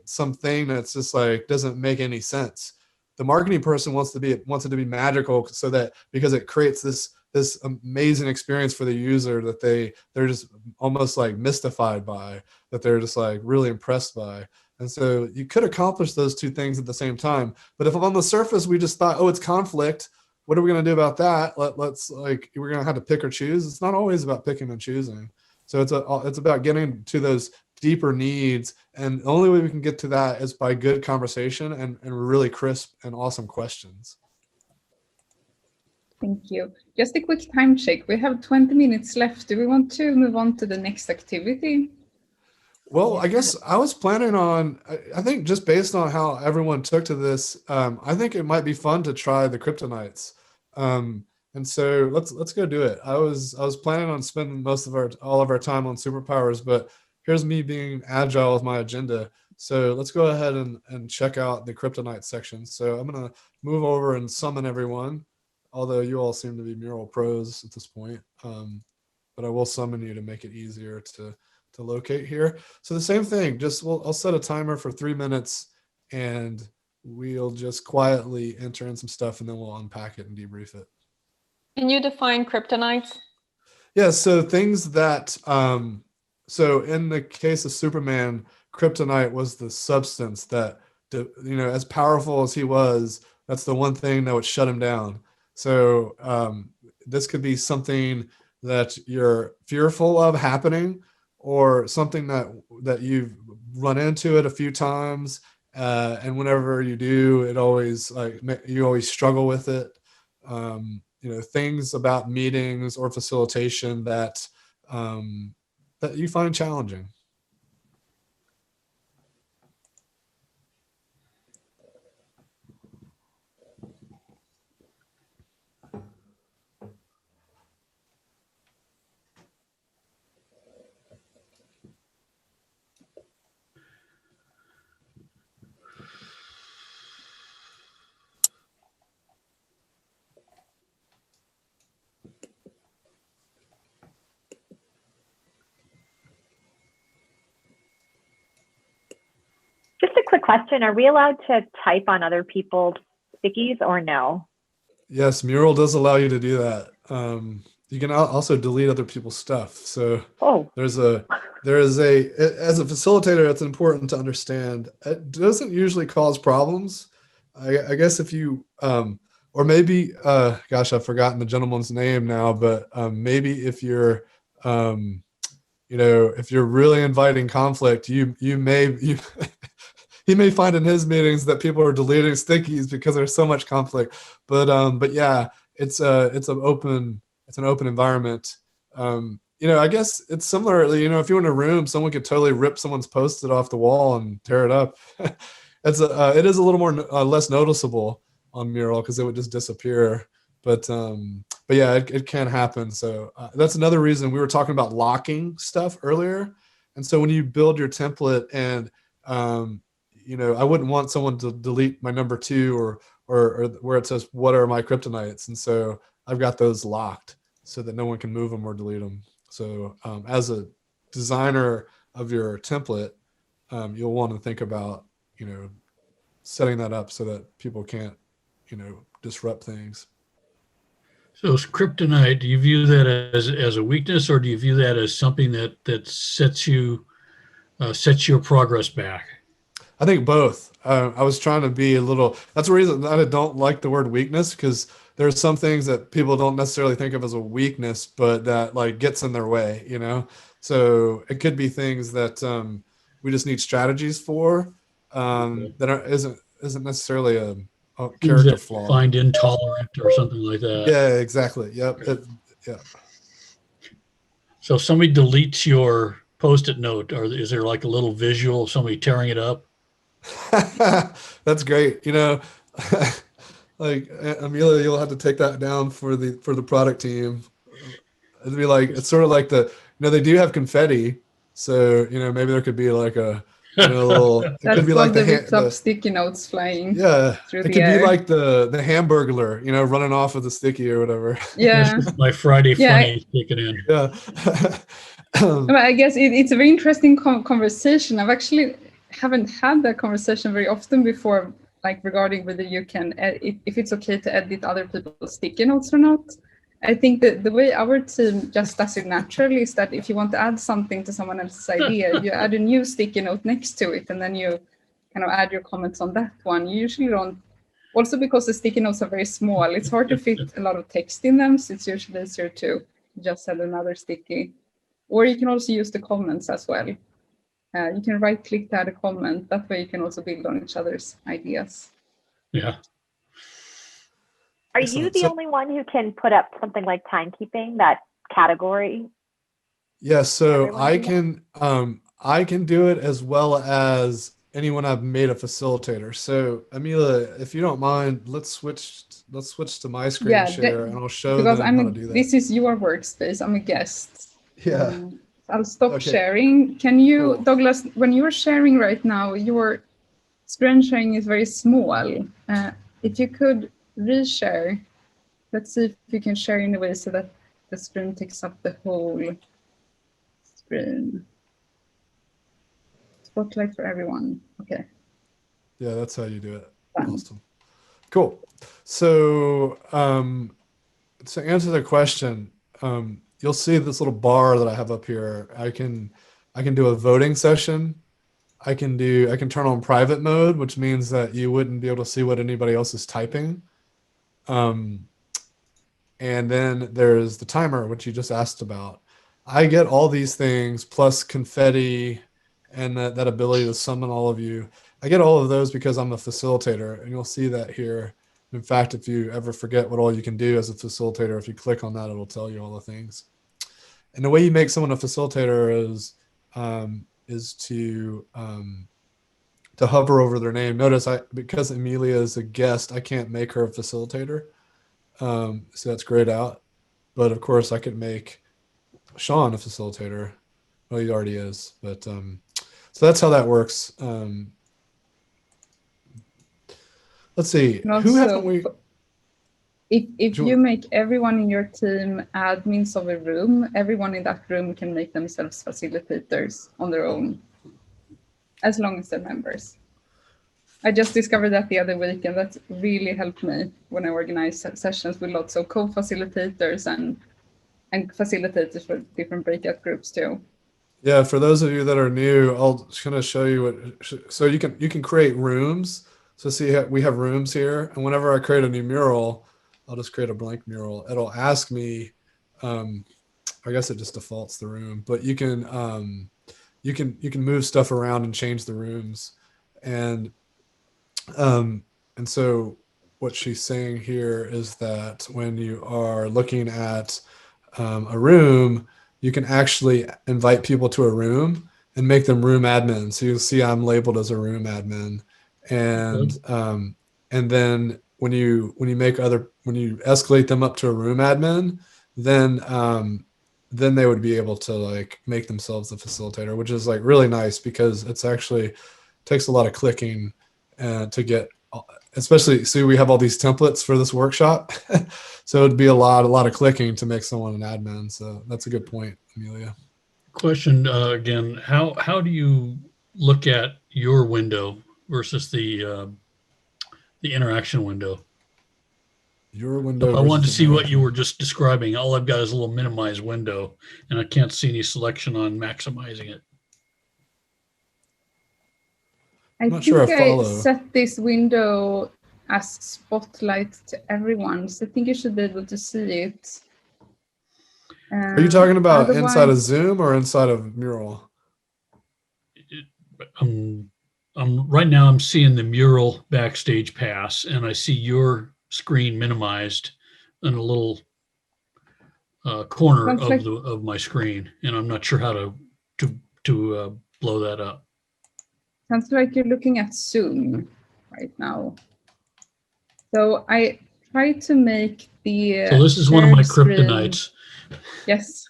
[SPEAKER 2] something that's just like doesn't make any sense. The marketing person wants it to be magical, so that because it creates this amazing experience for the user that they're just almost like mystified by, that they're just like really impressed by. And so you could accomplish those two things at the same time. But if on the surface we just thought, oh, it's conflict, what are we going to do about that? We're going to have to pick or choose. It's not always about picking and choosing. So it's about getting to deeper needs. And the only way we can get to that is by good conversation and really crisp and awesome questions.
[SPEAKER 1] Thank you. Just a quick time check. We have 20 minutes left. Do we want to move on to the next activity?
[SPEAKER 2] Well, I guess I was planning on, I think just based on how everyone took to this, I think it might be fun to try the Kryptonites. And so let's go do it. I was planning on spending all of our time on superpowers, but here's me being agile with my agenda. So let's go ahead and check out the Kryptonite section. So I'm going to move over and summon everyone, although you all seem to be Mural pros at this point. But I will summon you to make it easier to locate here. So the same thing, I'll set a timer for 3 minutes and we'll just quietly enter in some stuff and then we'll unpack it and debrief it.
[SPEAKER 5] Can you define kryptonites?
[SPEAKER 2] Yeah, so things that, so in the case of Superman, kryptonite was the substance that, as powerful as he was, that's the one thing that would shut him down. So this could be something that you're fearful of happening, or something that you've run into it a few times, and whenever you do, you always struggle with it. Things about meetings or facilitation that you find challenging.
[SPEAKER 10] Just a quick question. Are we allowed to type on other people's stickies or no?
[SPEAKER 2] Yes, Mural does allow you to do that. You can also delete other people's stuff. So as a facilitator, it's important to understand. It doesn't usually cause problems. I guess if you, or maybe, gosh, I've forgotten the gentleman's name now, but maybe if you're, if you're really inviting conflict, he may find in his meetings that people are deleting stickies because there's so much conflict. But yeah, it's an open environment. I guess it's similar. If you're in a room, someone could totally rip someone's Post-it off the wall and tear it up. It is a little more less noticeable on Mural because it would just disappear. But yeah, it can happen. So that's another reason we were talking about locking stuff earlier. And so when you build your template and I wouldn't want someone to delete my number 2 or where it says, what are my kryptonites? And so I've got those locked so that no one can move them or delete them. So as a designer of your template, you'll want to think about, setting that up so that people can't, disrupt things.
[SPEAKER 3] So is kryptonite, do you view that as a weakness, or do you view that as something that sets your progress back?
[SPEAKER 2] I think both. I was trying to be that's the reason that I don't like the word weakness, because there's some things that people don't necessarily think of as a weakness, but that gets in their way, So it could be things that we just need strategies for that isn't necessarily a character flaw.
[SPEAKER 3] Find intolerant or something like that.
[SPEAKER 2] Yeah, exactly. Yep. Yeah.
[SPEAKER 3] So if somebody deletes your Post-it note, or is there like a little visual of somebody tearing it up?
[SPEAKER 2] That's great. Amelia, you'll have to take that down for the product team. It'd be it's sort of like they do have confetti, so maybe there could be like a little. It
[SPEAKER 1] That's
[SPEAKER 2] could be like
[SPEAKER 1] the sticky notes flying.
[SPEAKER 2] Yeah,
[SPEAKER 1] through
[SPEAKER 2] it could
[SPEAKER 1] the air.
[SPEAKER 2] be like the Hamburglar, running off with the sticky or whatever.
[SPEAKER 1] Yeah,
[SPEAKER 3] my Friday funny kicking in.
[SPEAKER 2] Yeah.
[SPEAKER 1] But I guess it's a very interesting conversation. I've actually haven't had that conversation very often before, regarding whether you can, if it's okay to edit other people's sticky notes or not. I think that the way our team just does it naturally is that if you want to add something to someone else's idea, you add a new sticky note next to it, and then you kind of add your comments on that one. You usually don't, also because the sticky notes are very small, it's hard to fit a lot of text in them, so it's usually easier to just add another sticky. Or you can also use the comments as well. You can right click to add a comment. That way you can also build on each other's ideas.
[SPEAKER 3] Yeah.
[SPEAKER 10] Are you the only one who can put up something like timekeeping, that category?
[SPEAKER 2] Yeah, so
[SPEAKER 10] Everyone
[SPEAKER 2] I can do it as well as anyone I've made a facilitator. So Amelia, if you don't mind, let's switch to my screen share and I'll show
[SPEAKER 1] because
[SPEAKER 2] them how to do that.
[SPEAKER 1] this is your workspace. I'm a guest.
[SPEAKER 2] Yeah.
[SPEAKER 1] I'll stop
[SPEAKER 2] Okay.
[SPEAKER 1] sharing. Can you,
[SPEAKER 2] Cool.
[SPEAKER 1] Douglas, when you're sharing right now, your screen sharing is very small. If you could reshare, let's see if you can share in a way so that the screen takes up the whole screen. Spotlight for everyone. Okay.
[SPEAKER 2] Yeah, that's how you do it. Awesome. Cool. So to answer the question, you'll see this little bar that I have up here. I can do a voting session. I can turn on private mode, which means that you wouldn't be able to see what anybody else is typing. And then there's the timer, which you just asked about. I get all these things plus confetti and that ability to summon all of you. I get all of those because I'm a facilitator, and you'll see that here. In fact, if you ever forget what all you can do as a facilitator, if you click on that, it'll tell you all the things. And the way you make someone a facilitator is to hover over their name. Notice because Amelia is a guest, I can't make her a facilitator. So that's grayed out. But of course, I could make Sean a facilitator. Well, he already is. But so that's how that works. Let's see. Who haven't we?
[SPEAKER 1] If you make everyone in your team admins of a room, everyone in that room can make themselves facilitators on their own, as long as they're members. I just discovered that the other week, and that really helped me when I organize sessions with lots of co-facilitators and facilitators for different breakout groups too.
[SPEAKER 2] Yeah, for those of you that are new, I'll just kind of show you what. So you can create rooms. So see, we have rooms here, and whenever I create a new mural, I'll just create a blank mural. It'll ask me. I guess it just defaults the room, but you can move stuff around and change the rooms, and so what she's saying here is that when you are looking at a room, you can actually invite people to a room and make them room admins. So you'll see I'm labeled as a room admin, and then when you escalate them up to a room admin, then they would be able to like make themselves a facilitator, which is like really nice because it's actually takes a lot of clicking to get, especially see we have all these templates for this workshop. So it'd be a lot of clicking to make someone an admin. So that's a good point, Amelia.
[SPEAKER 3] Question again, how do you look at your window versus the interaction window?
[SPEAKER 2] Your window.
[SPEAKER 3] If I wanted to see what you were just describing, all I've got is a little minimized window, and I can't see any selection on maximizing it.
[SPEAKER 1] I think I set this window as spotlight to everyone, so I think you should be able to see it.
[SPEAKER 2] Are you talking about inside of Zoom or inside of Mural?
[SPEAKER 3] Right now I'm seeing the Mural Backstage pass, and I see your screen minimized in a little corner of my screen, and I'm not sure how to blow that up.
[SPEAKER 1] Sounds like you're looking at Zoom right now. So I try to make the.
[SPEAKER 3] So this is one of my kryptonites.
[SPEAKER 1] Yes.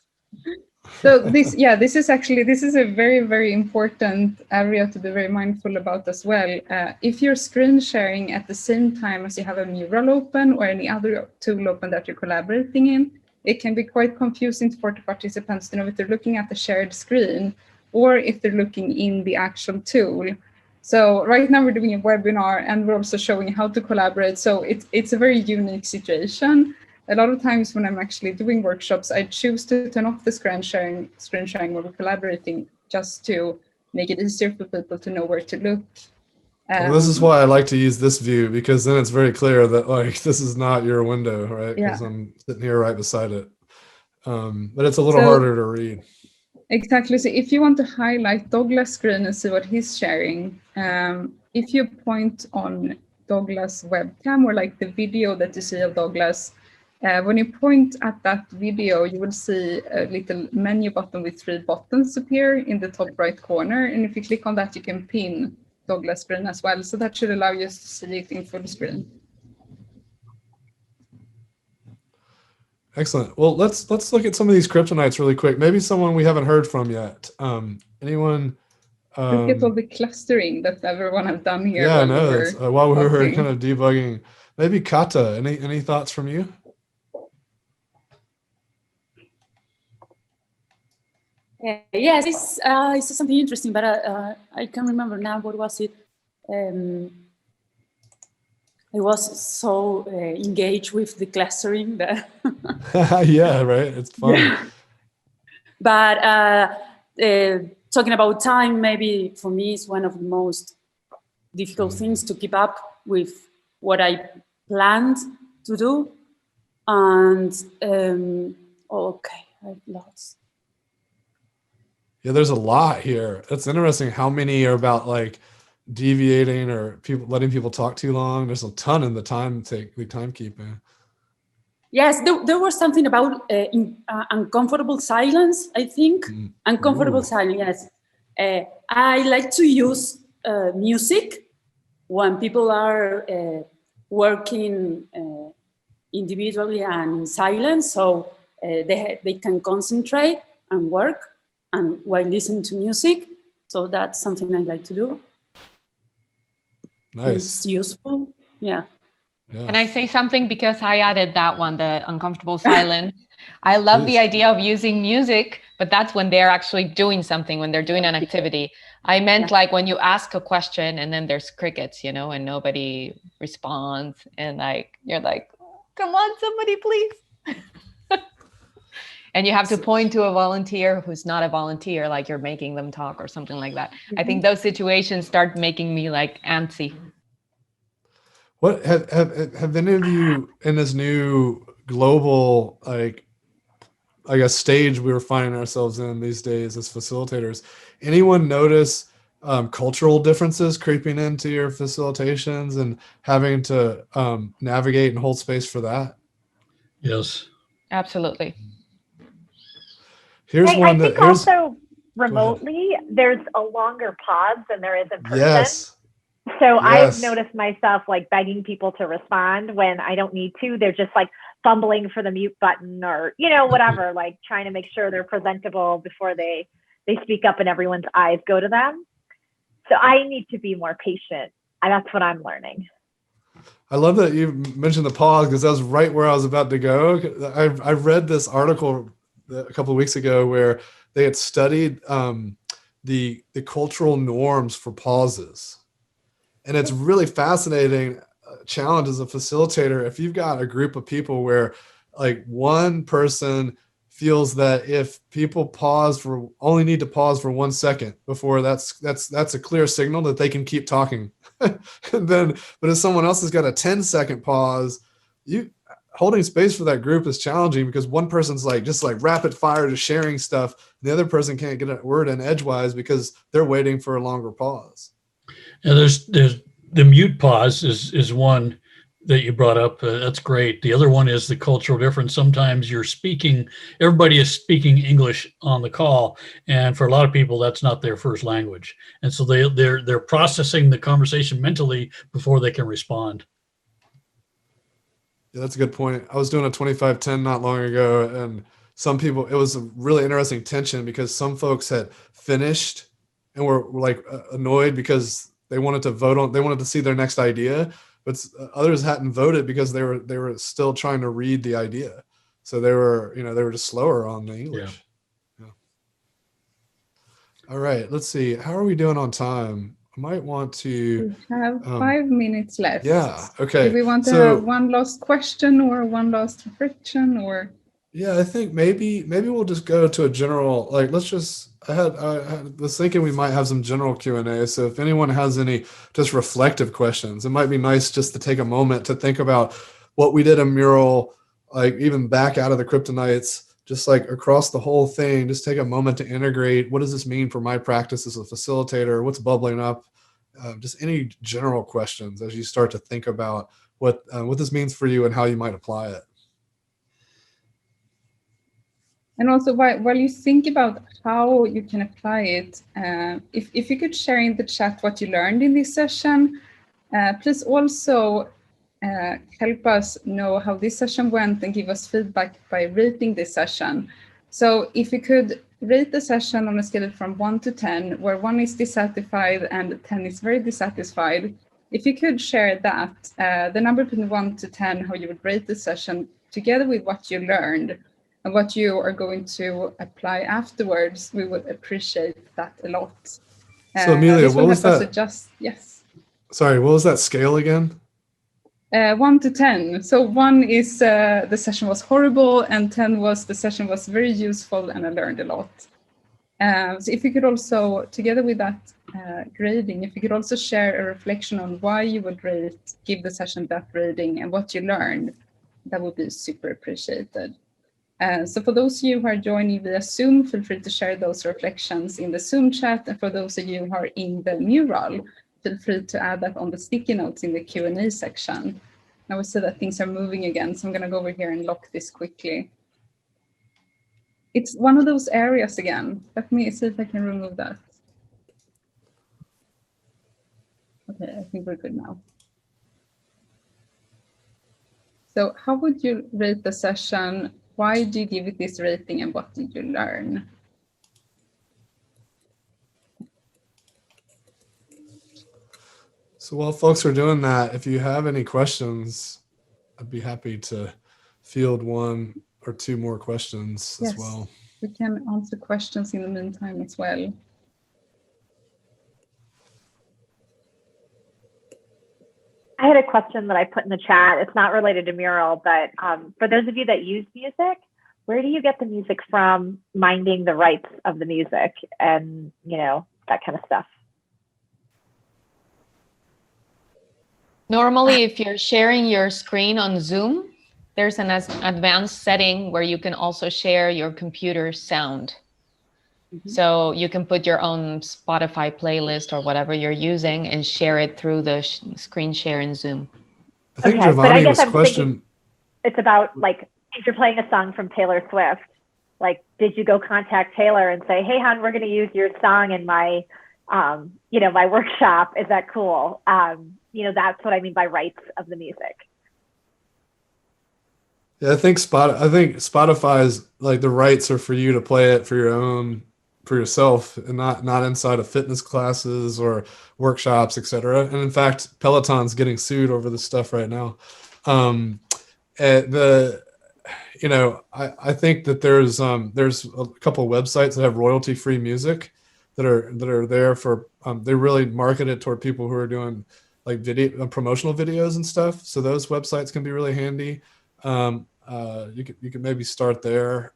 [SPEAKER 1] So this is a very, very important area to be very mindful about as well. If you're screen sharing at the same time as you have a mural open or any other tool open that you're collaborating in, it can be quite confusing for the participants to know if they're looking at the shared screen or if they're looking in the actual tool. So right now we're doing a webinar and we're also showing how to collaborate. So it's a very unique situation. A lot of times when I'm actually doing workshops, I choose to turn off the screen sharing when we're collaborating, just to make it easier for people to know where to look.
[SPEAKER 2] Well, this is why I like to use this view, because then it's very clear that like this is not your window, right? Because I'm sitting here right beside it. But it's a little harder to read.
[SPEAKER 1] Exactly. So if you want to highlight Douglas' screen and see what he's sharing, if you point on Douglas' webcam or like the video that you see of Douglas, when you point at that video, you will see a little menu button with 3 buttons appear in the top right corner. And if you click on that, you can pin Douglas' screen as well. So that should allow you to see it in full screen.
[SPEAKER 2] Excellent. Well, let's look at some of these kryptonites really quick. Maybe someone we haven't heard from yet. Anyone?
[SPEAKER 1] Look at all the clustering that everyone have done here.
[SPEAKER 2] Yeah, I know. While we were
[SPEAKER 1] talking.
[SPEAKER 2] kind of debugging. Maybe Kata, any thoughts from you?
[SPEAKER 11] Yes, it's something interesting, but I can't remember now. What was it? I was so engaged with the clustering that
[SPEAKER 2] Yeah, right. It's fun.
[SPEAKER 11] Yeah. But talking about time, maybe for me, is one of the most difficult things to keep up with what I planned to do. And okay, I've lost.
[SPEAKER 2] Yeah, there's a lot here. It's interesting how many are about like deviating or letting people talk too long. There's a ton in the timekeeping.
[SPEAKER 11] Yes, there was something about uncomfortable silence, I think. Uncomfortable silence, yes. I like to use music when people are working individually and in silence, so they can concentrate and work and while listening to music. So that's something I like to do.
[SPEAKER 2] Nice.
[SPEAKER 11] It's useful. Yeah.
[SPEAKER 5] Can I say something? Because I added that one, the uncomfortable silence. I love the idea of using music, but that's when they're actually doing something, when they're doing an activity. I meant like when you ask a question and then there's crickets, you know, and nobody responds. And like, you're like, come on, somebody, please. And you have to point to a volunteer who's not a volunteer, like you're making them talk or something like that. I think those situations start making me like antsy.
[SPEAKER 2] What have any of you in this new global, like, I guess, stage we were finding ourselves in these days as facilitators, anyone notice cultural differences creeping into your facilitations and having to navigate and hold space for that?
[SPEAKER 3] Yes.
[SPEAKER 5] Absolutely.
[SPEAKER 2] Here's one
[SPEAKER 10] I
[SPEAKER 2] that
[SPEAKER 10] think also remotely, there's a longer pause than there is in person.
[SPEAKER 2] Yes.
[SPEAKER 10] So I've noticed myself like begging people to respond when I don't need to. They're just like fumbling for the mute button or, you know, whatever, like trying to make sure they're presentable before they speak up and everyone's eyes go to them. So I need to be more patient. And that's what I'm learning.
[SPEAKER 2] I love that you mentioned the pause, because that was right where I was about to go. I read this article a couple of weeks ago where they had studied the cultural norms for pauses. And it's really fascinating challenge as a facilitator. If you've got a group of people where like one person feels that if people only need to pause for 1 second before that's a clear signal that they can keep talking. But if someone else has got a 10-second pause, holding space for that group is challenging, because one person's like just like rapid fire to sharing stuff. And the other person can't get a word in edgewise because they're waiting for a longer pause.
[SPEAKER 3] And there's the mute pause is one that you brought up. That's great. The other one is the cultural difference. Sometimes everybody is speaking English on the call, and for a lot of people, that's not their first language. And so they're processing the conversation mentally before they can respond.
[SPEAKER 2] Yeah, that's a good point. I was doing a 25-10 not long ago, and some people, it was a really interesting tension because some folks had finished and were like annoyed because they wanted to see their next idea, but others hadn't voted because they were still trying to read the idea. So they were just slower on the English. Yeah. All right, let's see. How are we doing on time? I might want to.
[SPEAKER 1] We have 5 minutes left.
[SPEAKER 2] Yeah. Okay.
[SPEAKER 1] Do we want to have one last question or one last reflection or?
[SPEAKER 2] Yeah, I think maybe we'll just go to a general, like, I was thinking we might have some general Q&A. So if anyone has any just reflective questions, it might be nice just to take a moment to think about what we did in Mural, like even back out of the Kryptonites, just like across the whole thing, just take a moment to integrate. What does this mean for my practice as a facilitator? What's bubbling up? Just any general questions as you start to think about what this means for you and how you might apply it.
[SPEAKER 1] And also, while you think about how you can apply it, if you could share in the chat what you learned in this session, please also help us know how this session went and give us feedback by rating this session. So if you could rate the session on a scale from 1 to 10, where 1 is dissatisfied and 10 is very dissatisfied, if you could share that, the number between 1 to 10, how you would rate the session together with what you learned and what you are going to apply afterwards, we would appreciate that a lot.
[SPEAKER 2] So Amelia, what was that?
[SPEAKER 1] Yes.
[SPEAKER 2] Sorry, what was that scale again?
[SPEAKER 1] 1 to 10. So 1 is the session was horrible, and 10 was the session was very useful and I learned a lot. So if you could also, together with that grading, if you could also share a reflection on why you would give the session that rating and what you learned, that would be super appreciated. So for those of you who are joining via Zoom, feel free to share those reflections in the Zoom chat. And for those of you who are in the mural, feel free to add that on the sticky notes in the Q&A section. Now we see that things are moving again, so I'm going to go over here and lock this quickly. It's one of those areas again. Let me see if I can remove that. Okay, I think we're good now. So how would you rate the session? Why do you give it this rating and what did you learn?
[SPEAKER 2] So while folks are doing that, if you have any questions, I'd be happy to field 1 or 2 more questions as well.
[SPEAKER 1] We can answer questions in the meantime as well.
[SPEAKER 10] I had a question that I put in the chat. It's not related to Mural, but for those of you that use music, where do you get the music from, minding the rights of the music and, you know, that kind of stuff?
[SPEAKER 5] Normally, if you're sharing your screen on Zoom, there's an advanced setting where you can also share your computer sound. So you can put your own Spotify playlist or whatever you're using and share it through the screen share in Zoom.
[SPEAKER 2] I think
[SPEAKER 10] okay,
[SPEAKER 2] Giovanni was questioning.
[SPEAKER 10] It's about, like, if you're playing a song from Taylor Swift, like, did you go contact Taylor and say, hey, hon, we're going to use your song in my, you know, my workshop. Is that cool? You know, that's what I mean by rights of the music.
[SPEAKER 2] Yeah, I think Spotify's, like, the rights are for you to play it for your own, for yourself, and not inside of fitness classes or workshops, etc. And in fact, Peloton's getting sued over this stuff right now. You know, I think that there's a couple of websites that have royalty-free music that are there for they really market it toward people who are doing like video promotional videos and stuff. So those websites can be really handy. You can maybe start there.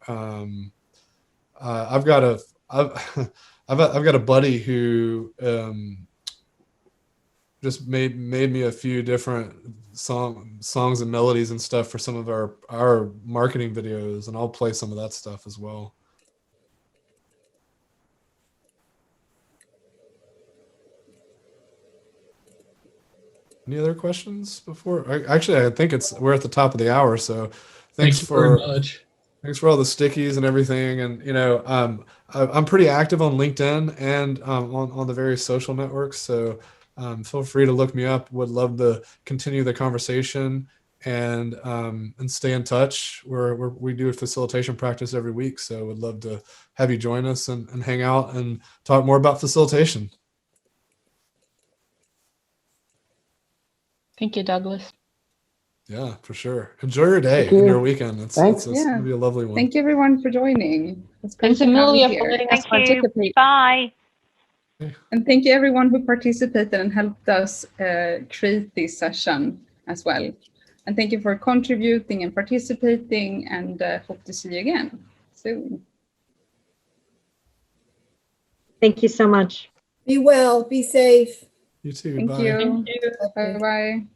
[SPEAKER 2] I've got a buddy who just made me a few different songs and melodies and stuff for some of our marketing videos, and I'll play some of that stuff as well. Any other questions before? I think we're at the top of the hour, so thanks
[SPEAKER 3] very much.
[SPEAKER 2] Thanks for all the stickies and everything. And, you know, I'm pretty active on LinkedIn and on the various social networks. So feel free to look me up. Would love to continue the conversation and stay in touch. We do a facilitation practice every week. So would love to have you join us and hang out and talk more about facilitation.
[SPEAKER 5] Thank you, Douglas.
[SPEAKER 2] Yeah, for sure. Enjoy your day and your weekend. It's going to be a lovely one.
[SPEAKER 1] Thank you, everyone, for joining.
[SPEAKER 5] Thanks, Amelia, for letting us participate.
[SPEAKER 8] Bye.
[SPEAKER 1] And thank you, everyone who participated and helped us create this session as well. And thank you for contributing and participating, and hope to see you again soon.
[SPEAKER 12] Thank you so much.
[SPEAKER 6] Be well, be safe.
[SPEAKER 2] You too.
[SPEAKER 1] Thank
[SPEAKER 2] Bye.
[SPEAKER 1] you. Bye-bye.